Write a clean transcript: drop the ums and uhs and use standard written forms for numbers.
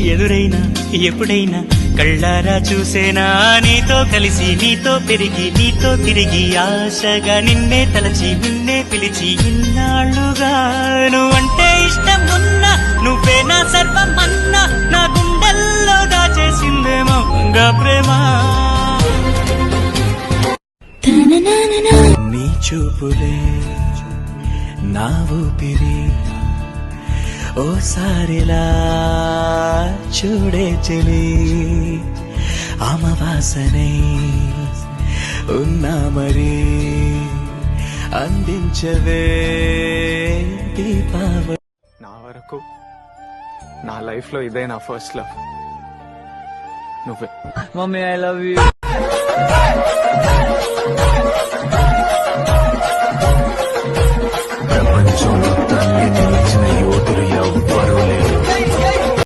ఎదురైనా ఎప్పుడైనా కళ్ళారా చూసేనా నీతో కలిసి నీతో పెరిగి నీతో తిరిగి ఆశగా నిన్నే తలచి నిన్నే పిలిచి ఇన్నాళ్ళుగా నువ్వంటే ఇష్టం ఉన్నా నువ్వే నా సర్వమన్నా నా గుండెల్లో దాచేసిందేమో ప్రేమ నీ చూపులే నా ఊపిరి ఓసారిలా చూడే చెలి అమవాసనే ఉన్నా మరి అందించవే దీపావళి. నా వరకు నా లైఫ్ లో ఇదే నా ఫస్ట్ లవ్ నువ్వే. Mummy I love you.